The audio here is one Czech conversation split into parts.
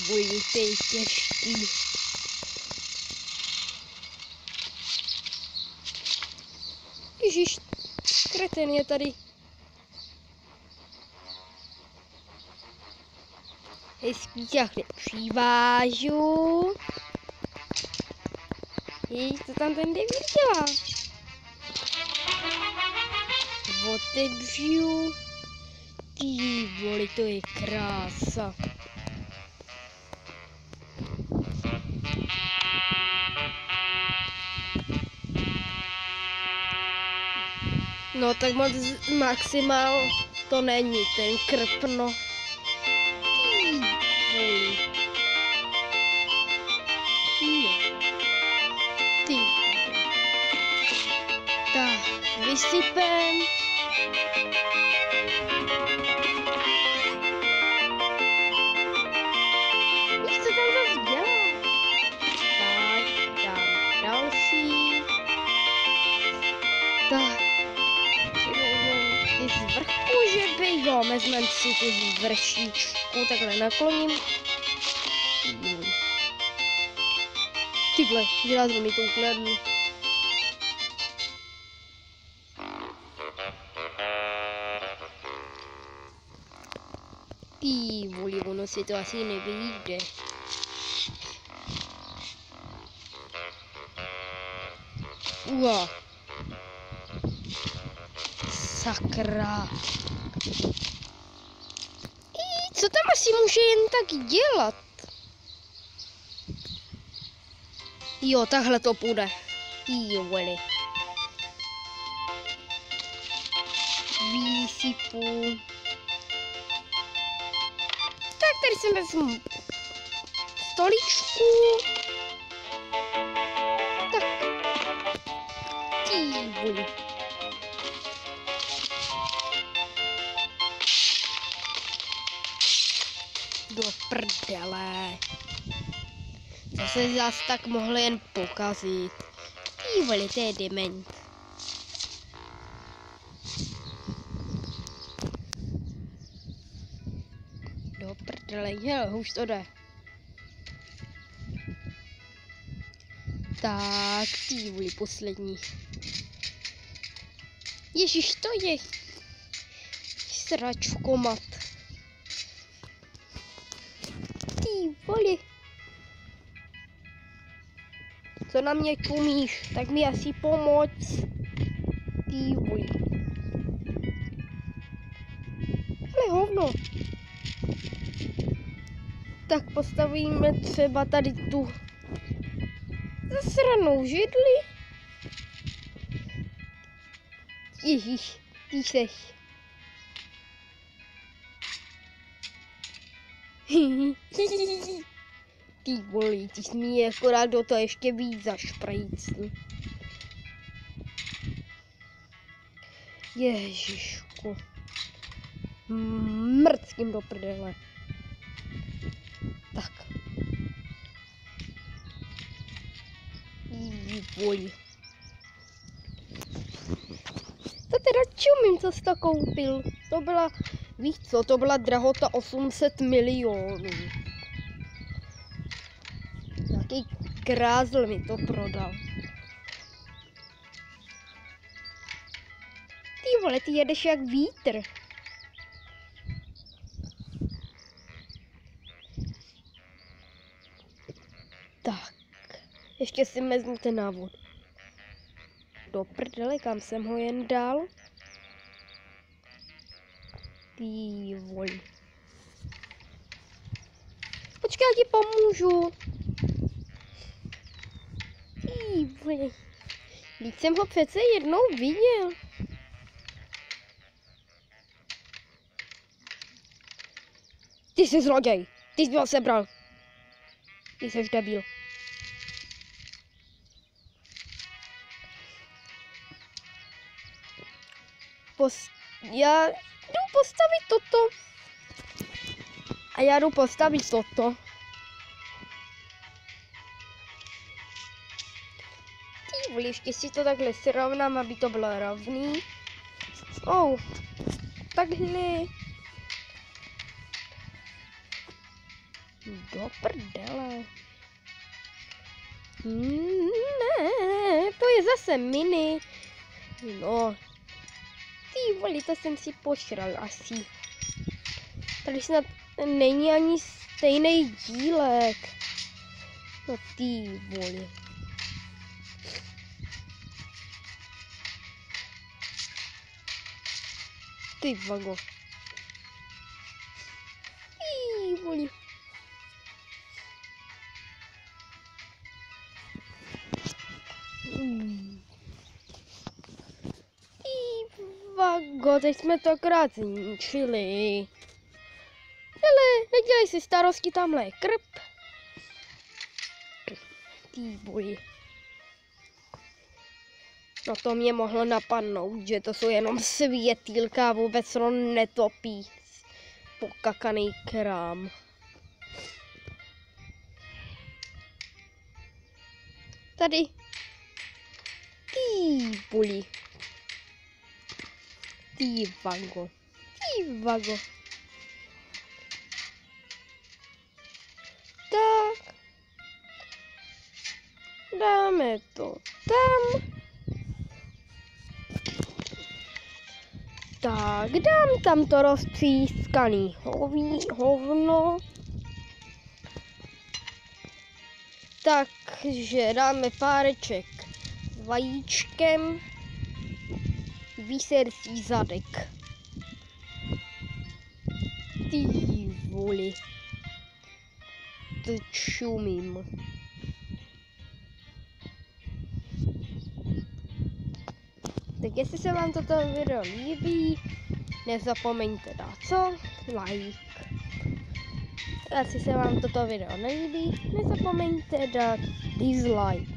Boji, to je těžký. Ježíš, kreten je tady. Hezký čachny přivážu. Ježíš, co tam ten devír dělá? Otevřu. Ty voli, to je krása. No tak moc maximál to není, ten krpno. Ty. Tak, vysypem. Víš, co tam zase dělá? Tak, dám další. Tak. Ty z vrchu, že by jo, vezmeme si tu z vršíčku, takhle nakloním. Tyhle, dělá to mi to ukladnu. Ty voli, ono si to asi nevyjde. Ua. Sakra. Co tam asi může jen tak dělat? Jo, takhle to půjde. Jo, voli. Výsypu. Tak tady jsem vezmu stoličku. Tak. Ty voli. Do prdele. To se zas tak mohlo jen pokazit. Ty vole, to je dement. Do prdele, hele, už to jde. Tak, ty vole, poslední. Ježíš, to je sračkomat. Ty vole. Co na mě čumíš, tak mi asi pomoc. Ty vole. Ale hovno. Tak postavíme třeba tady tu zasranou židli. Ježíš, ty seš. Ty vole, ty jsi mi akorát do toho ještě víc zašprejcl. Ježišku. Mrckým do prdele. Tak. Voj. To teda čumím, co jsi to koupil. To byla, víš co, to byla drahota 800 milionů. Nějaký krázl mi to prodal. Ty vole, ty jedeš jak vítr. Tak, ještě si vezmu ten návod. Do prdele, kam jsem ho jen dal? Ty vole. Počkej, já ti pomůžu. Ty vole. Vždyť jsem ho přece jednou viděl. Ty jsi zloděj. Ty jsi ho sebral. Ty jsi debil. Já jdu postavit toto. A já jdu postavit toto. Ty vole, ještě si to takhle srovnám, aby to bylo rovný. Takhle. Do prdele. Ne, to je zase mini. No. Ty vole, to jsem si pošral asi. Tady snad není ani stejný dílek. No ty vole. Ty vago. Ty vole. Vago, teď jsme to akorát zničili. Hele, nedělej si starosti, tamhle je krb. Ty boji. No to mě mohlo napadnout, že to jsou jenom světýlka a vůbec to netopí. Pokakaný krám. Tady. Ty boli. Ty vago. Ty vago. Tak. Dáme to tam. Tak, dám tam to roztřískaný hovno. Takže dáme páreček vajíčkem. Výsersí zadek. Ty voli. To čumím. Tak jestli se vám toto video líbí, nezapomeňte dát co? Like. A jestli se vám toto video nelíbí, nezapomeňte dát dislike.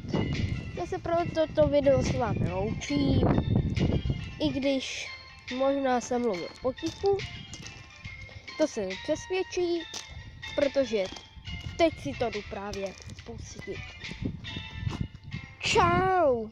Já se pro toto video s vámi loučím, i když možná jsem mluvil potichu, to se nepřesvědčí, protože teď si to jdu právě pustit. Čau!